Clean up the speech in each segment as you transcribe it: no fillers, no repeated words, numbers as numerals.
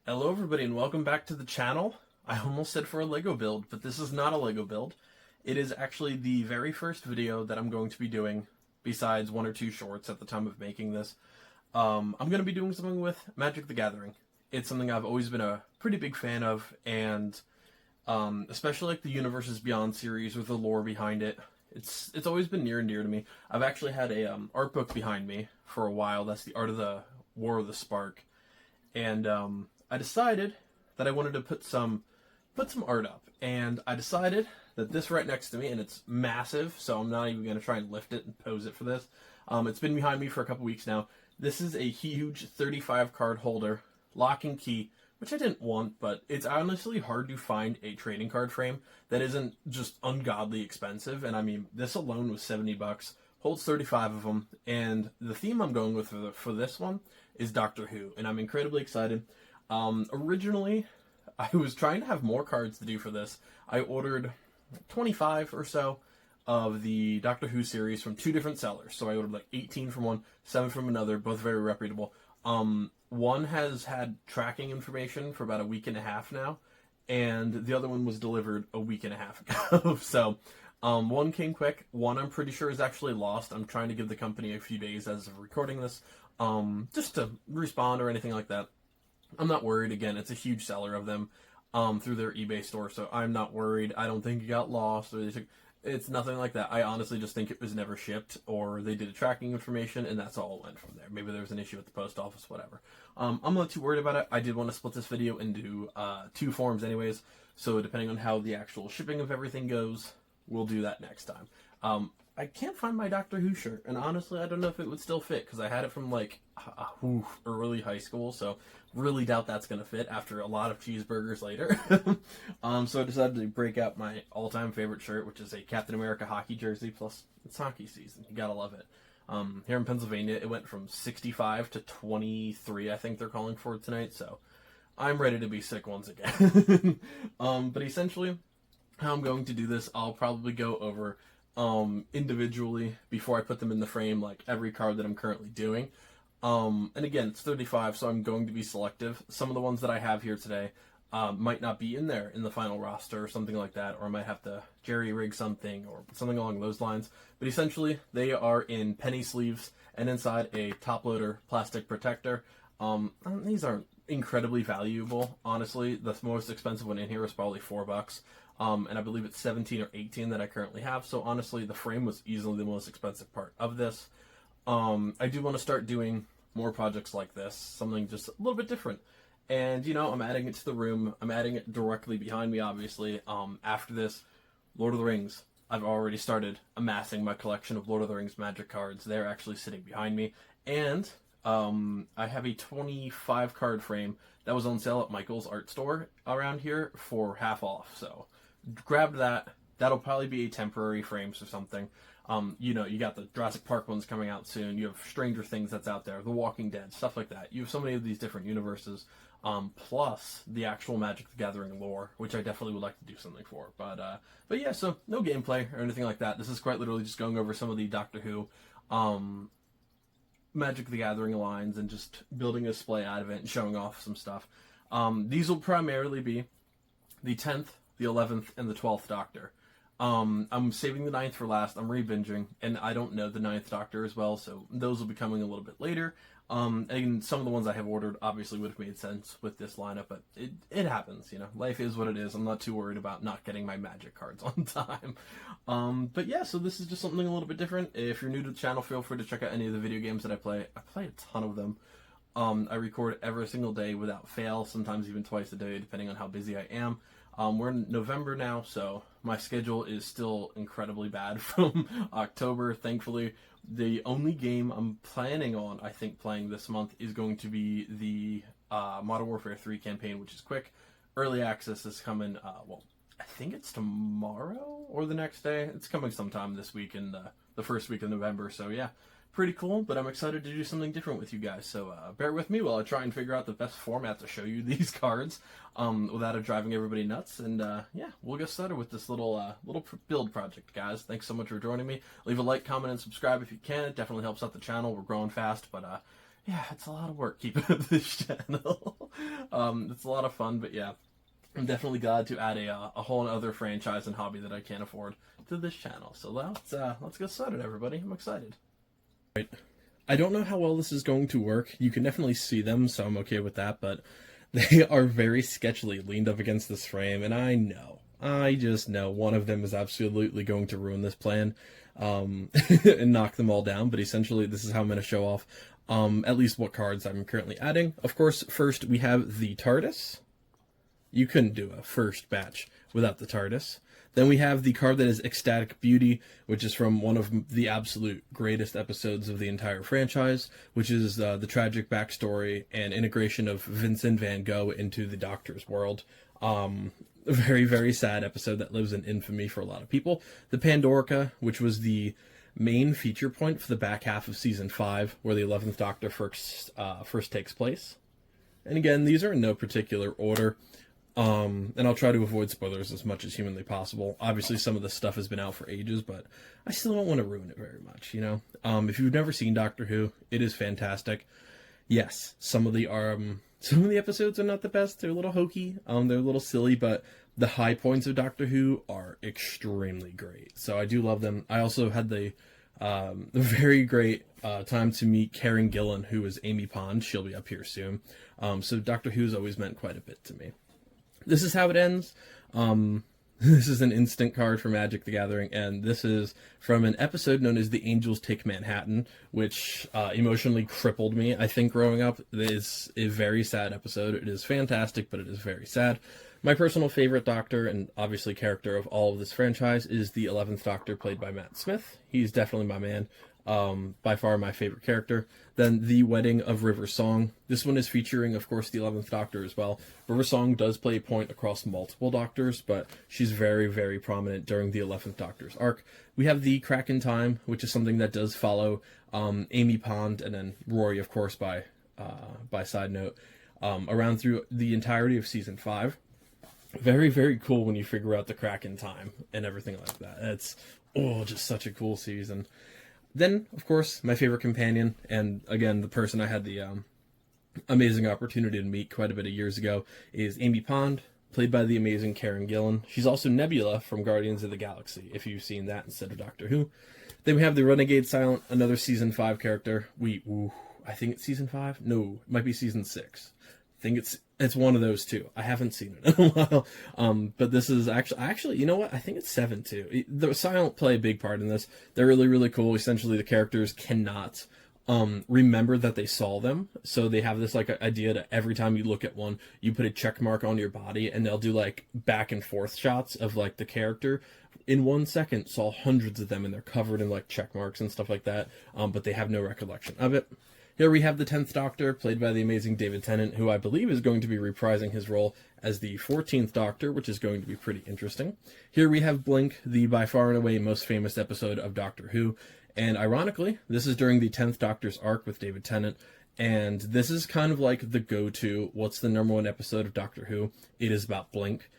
Hello everybody and welcome back to the channel. I almost said for a Lego build, but this is not a Lego build. It is actually the very first video that I'm going to be doing, besides one or two shorts at the time of making this. I'm going to be doing something with Magic the Gathering. It's something I've always been a pretty big fan of, and especially like the Universes Beyond series with the lore behind it. It's always been near and dear to me. I've actually had a art book behind me for a while. That's the Art of the War of the Spark. And I decided that I wanted to put some art up, and I decided that this right next to me, and it's massive, so I'm not even going to try and lift it and pose it for this. It's been behind me for a couple weeks now. This is a huge 35 card holder, lock and key, which I didn't want, but it's honestly hard to find a trading card frame that isn't just ungodly expensive. And I mean, this alone was $70, holds 35 of them, and the theme I'm going with for this one is Doctor Who, and I'm incredibly excited. Originally, I was trying to have more cards to do for this. I ordered 25 or so of the Doctor Who series from two different sellers. So I ordered like 18 from one, 7 from another, both very reputable. One has had tracking information for about a week and a half now, and the other one was delivered a week and a half ago. So one came quick, one I'm pretty sure is actually lost. I'm trying to give the company a few days as of recording this, just to respond or anything like that. I'm not worried. Again, it's a huge seller of them through their eBay store, so I'm not worried. I don't think it got lost or it's nothing like that. I honestly just think it was never shipped, or they did a tracking information, and that's all it went from there. Maybe there was an issue at the post office, whatever. I'm not too worried about it. I did want to split this video into two forms anyways, so depending on how the actual shipping of everything goes, we'll do that next time. I can't find my Doctor Who shirt, and honestly, I don't know if it would still fit, because I had it from, like, early high school, so really doubt that's going to fit after a lot of cheeseburgers later. So I decided to break out my all-time favorite shirt, which is a Captain America hockey jersey, plus it's hockey season. You gotta love it. Here in Pennsylvania, it went from 65 to 23, I think they're calling for it tonight, so I'm ready to be sick once again. But essentially, how I'm going to do this, I'll probably go over individually before I put them in the frame, like every card that I'm currently doing. And again, it's 35, so I'm going to be selective. Some of the ones that I have here today might not be in there in the final roster or something like that, or I might have to jerry-rig something or something along those lines. But essentially, they are in penny sleeves and inside a top-loader plastic protector. These aren't incredibly valuable, honestly. The most expensive one in here is probably $4. And I believe it's 17 or 18 that I currently have. So honestly, the frame was easily the most expensive part of this. I do want to start doing more projects like this, something just a little bit different. And, you know, I'm adding it to the room. I'm adding it directly behind me, obviously. After this, Lord of the Rings. I've already started amassing my collection of Lord of the Rings Magic cards. They're actually sitting behind me. And I have a 25 card frame that was on sale at Michael's art store around here for half off. So grab that. That'll probably be a temporary frames or something. You know, you got the Jurassic Park ones coming out soon. You have Stranger Things that's out there, The Walking Dead, stuff like that. You have so many of these different universes, plus the actual Magic the Gathering lore, which I definitely would like to do something for. But yeah, so no gameplay or anything like that. This is quite literally just going over some of the Doctor Who, Magic the Gathering lines and just building a display out of it and showing off some stuff. These will primarily be the 10th, the 11th, and the 12th Doctor. I'm saving the 9th for last. I'm re-binging, and I don't know the 9th Doctor as well, so those will be coming a little bit later. And some of the ones I have ordered obviously would have made sense with this lineup, but it happens, you know. Life is what it is. I'm not too worried about not getting my Magic cards on time. But yeah, so this is just something a little bit different. If you're new to the channel, feel free to check out any of the video games that I play. I play a ton of them. I record every single day without fail, sometimes even twice a day, depending on how busy I am. We're in November now, so my schedule is still incredibly bad from October, thankfully. The only game I'm planning on, I think, playing this month is going to be the Modern Warfare 3 campaign, which is quick. Early access is coming, well, I think it's tomorrow or the next day. It's coming sometime this week in the first week of November, so yeah. Pretty cool, but I'm excited to do something different with you guys, so bear with me while I try and figure out the best format to show you these cards without it driving everybody nuts, and yeah, we'll get started with this little build project, guys. Thanks so much for joining me. Leave a like, comment, and subscribe if you can. It definitely helps out the channel. We're growing fast, but yeah, it's a lot of work keeping up this channel. It's a lot of fun, but yeah, I'm definitely glad to add a whole other franchise and hobby that I can't afford to this channel. So let's get started, everybody. I'm excited. Right. I don't know how well this is going to work. You can definitely see them, so I'm okay with that, but they are very sketchily leaned up against this frame, and I just know one of them is absolutely going to ruin this plan and knock them all down, but essentially this is how I'm going to show off at least what cards I'm currently adding. Of course, first we have the TARDIS. You couldn't do a first batch without the TARDIS. Then we have the card that is Ecstatic Beauty, which is from one of the absolute greatest episodes of the entire franchise, which is the tragic backstory and integration of Vincent van Gogh into the Doctor's world. A very, very sad episode that lives in infamy for a lot of people. The Pandorica, which was the main feature point for the back half of Season 5, where the 11th Doctor first takes place. And again, these are in no particular order. And I'll try to avoid spoilers as much as humanly possible. Obviously, some of this stuff has been out for ages, but I still don't want to ruin it very much, you know? If you've never seen Doctor Who, it is fantastic. Yes, some of the episodes are not the best. They're a little hokey. They're a little silly, but the high points of Doctor Who are extremely great. So I do love them. I also had the very great time to meet Karen Gillan, who is Amy Pond. She'll be up here soon. So Doctor Who's always meant quite a bit to me. This is how it ends. This is an instant card for Magic the Gathering, and this is from an episode known as The Angels Take Manhattan, which emotionally crippled me, I think, growing up. It is a very sad episode. It is fantastic, but it is very sad. My personal favorite Doctor, and obviously character of all of this franchise, is the 11th Doctor, played by Matt Smith. He's definitely my man. By far my favorite character. Then The Wedding of River Song. This one is featuring, of course, the 11th Doctor as well. River Song does play a point across multiple Doctors, but she's very, very prominent during the 11th Doctor's arc. We have The Crack in Time, which is something that does follow Amy Pond and then Rory, of course, by side note, around through the entirety of Season 5. Very, very cool when you figure out the Crack in Time and everything like that. It's, just such a cool season. Then, of course, my favorite companion, and again, the person I had the amazing opportunity to meet quite a bit of years ago, is Amy Pond, played by the amazing Karen Gillan. She's also Nebula from Guardians of the Galaxy, if you've seen that instead of Doctor Who. Then we have the Renegade Silent, another Season 5 character. I think it's Season 5? No, it might be Season 6. I think it's one of those two. I haven't seen it in a while. But this is actually, you know what? I think it's 7 too. The Silent play a big part in this. They're really, really cool. Essentially, the characters cannot remember that they saw them. So they have this like idea that every time you look at one, you put a check mark on your body, and they'll do like back and forth shots of like the character. In 1 second, saw hundreds of them, and they're covered in like check marks and stuff like that. But they have no recollection of it. Here we have the 10th Doctor, played by the amazing David Tennant, who I believe is going to be reprising his role as the 14th Doctor, which is going to be pretty interesting. Here we have Blink, the by far and away most famous episode of Doctor Who, and ironically, this is during the 10th Doctor's arc with David Tennant, and this is kind of like the go-to, what's the number one episode of Doctor Who? It is about Blink.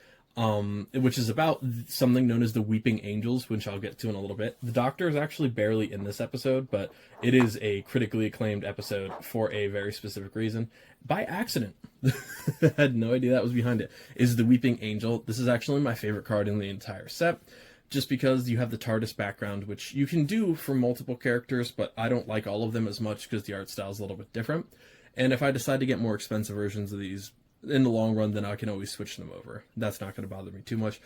Which is about something known as the Weeping Angels, which I'll get to in a little bit. The Doctor is actually barely in this episode, but it is a critically acclaimed episode for a very specific reason. By accident, I had no idea that was behind it, is the Weeping Angel. This is actually my favorite card in the entire set, just because you have the TARDIS background, which you can do for multiple characters, but I don't like all of them as much because the art style is a little bit different. And if I decide to get more expensive versions of these, in the long run, then I can always switch them over. That's not going to bother me too much.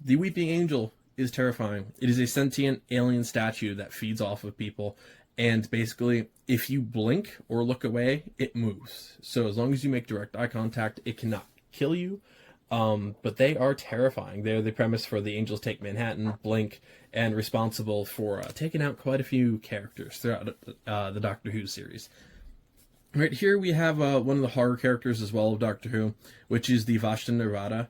The Weeping Angel is terrifying. It is a sentient alien statue that feeds off of people, and basically, if you blink or look away, it moves. So as long as you make direct eye contact, it cannot kill you, but they are terrifying. They're the premise for The Angels Take Manhattan, Blink, and responsible for taking out quite a few characters throughout the Doctor Who series. Right here we have one of the horror characters as well of Doctor Who, which is the Vashta Nerada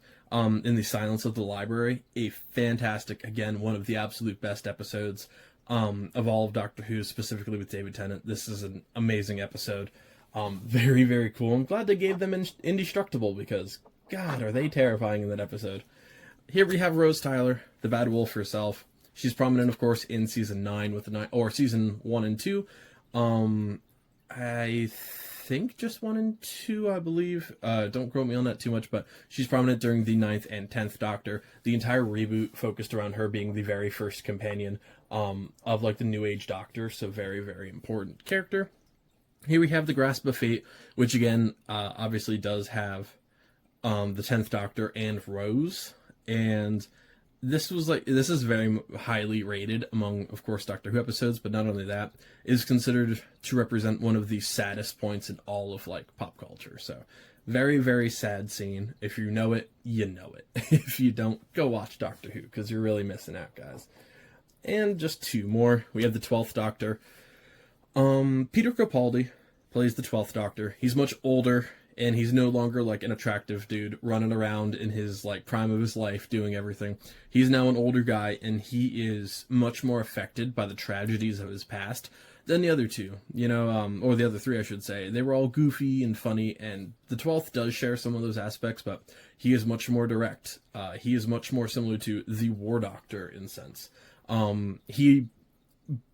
in The Silence of the Library. A fantastic, again, one of the absolute best episodes of all of Doctor Who, specifically with David Tennant. This is an amazing episode. Very, very cool. I'm glad they gave them Indestructible because, God, are they terrifying in that episode. Here we have Rose Tyler, the Bad Wolf herself. She's prominent, of course, in Season 9 with Season 1 and 2. I think just 1 and 2, I believe. Don't quote me on that too much, but she's prominent during the 9th and 10th Doctor. The entire reboot focused around her being the very first companion of like the New Age Doctor, so very, very important character. Here we have the Grasp of Fate, which again obviously does have the 10th Doctor and Rose, and this is very highly rated among, of course, Doctor Who episodes, but not only that, it is considered to represent one of the saddest points in all of like pop culture. So very, very sad scene. If you know it, you know it. If you don't, go watch Doctor Who, because you're really missing out, guys. And just 2 more. We have the 12th Doctor. Peter Capaldi plays the 12th Doctor. He's much older, and he's no longer like an attractive dude running around in his like prime of his life doing everything. He's now an older guy, and he is much more affected by the tragedies of his past than the other 2, you know, or the other 3, I should say. They were all goofy and funny, and the 12th does share some of those aspects, but he is much more direct. He is much more similar to the War Doctor in sense. He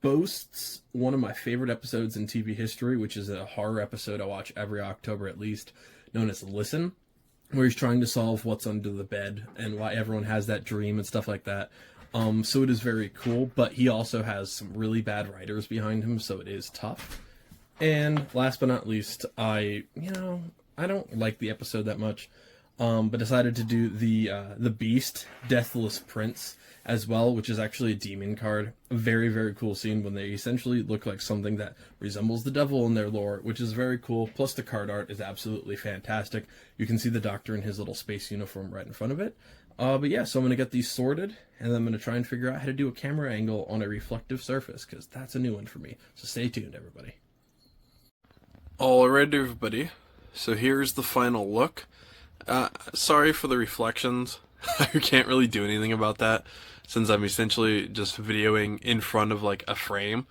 boasts one of my favorite episodes in TV history, which is a horror episode I watch every October at least, known as Listen, where he's trying to solve what's under the bed and why everyone has that dream and stuff like that. So it is very cool, but he also has some really bad writers behind him, so it is tough. And last but not least, I don't like the episode that much, but decided to do the Beast, Deathless Prince, as well, which is actually a demon card. A very, very cool scene when they essentially look like something that resembles the devil in their lore, which is very cool. Plus the card art is absolutely fantastic. You can see the Doctor in his little space uniform right in front of it. But yeah, so I'm going to get these sorted, and then I'm going to try and figure out how to do a camera angle on a reflective surface, because that's a new one for me. So stay tuned, everybody. Alright, everybody. So here's the final look. Sorry for the reflections. I can't really do anything about that, since I'm essentially just videoing in front of like a frame.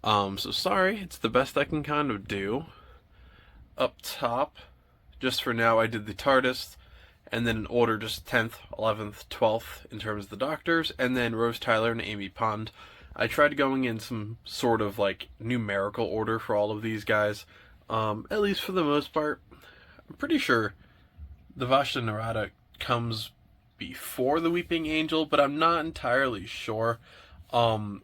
So sorry, it's the best I can kind of do. Up top, just for now, I did the TARDIS, and then in order just 10th, 11th, 12th in terms of the Doctors, and then Rose Tyler and Amy Pond. I tried going in some sort of like numerical order for all of these guys, at least for the most part. I'm pretty sure the Vashta Nerada comes before the Weeping Angel, but I'm not entirely sure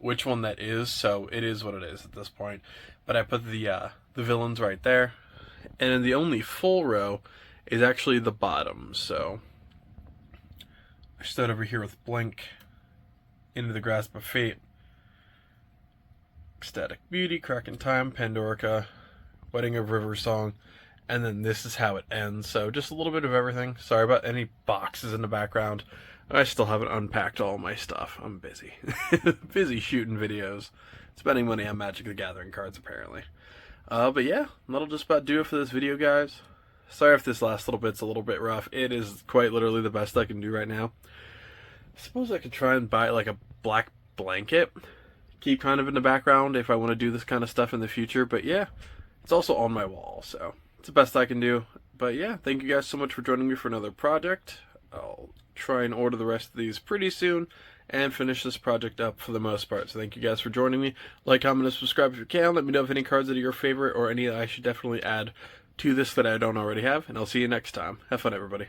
which one that is, so it is what it is at this point. But I put the villains right there, and then the only full row is actually the bottom. So I stood over here with Blink, Into the Grasp of Fate, Ecstatic Beauty, Crack in Time, Pandorica, Wedding of River Song, and then this is how it ends. So just a little bit of everything. Sorry about any boxes in the background. I still haven't unpacked all my stuff. I'm busy. Busy shooting videos. Spending money on Magic the Gathering cards, apparently. But yeah, that'll just about do it for this video, guys. Sorry if this last little bit's a little bit rough. It is quite literally the best I can do right now. I suppose I could try and buy like a black blanket. Keep kind of in the background if I want to do this kind of stuff in the future. But yeah, it's also on my wall, so it's the best I can do. But yeah, thank you guys so much for joining me for another project. I'll try and order the rest of these pretty soon and finish this project up for the most part. So thank you guys for joining me. Like, comment, and subscribe if you can. Let me know if any cards that are your favorite or any that I should definitely add to this that I don't already have. And I'll see you next time. Have fun, everybody.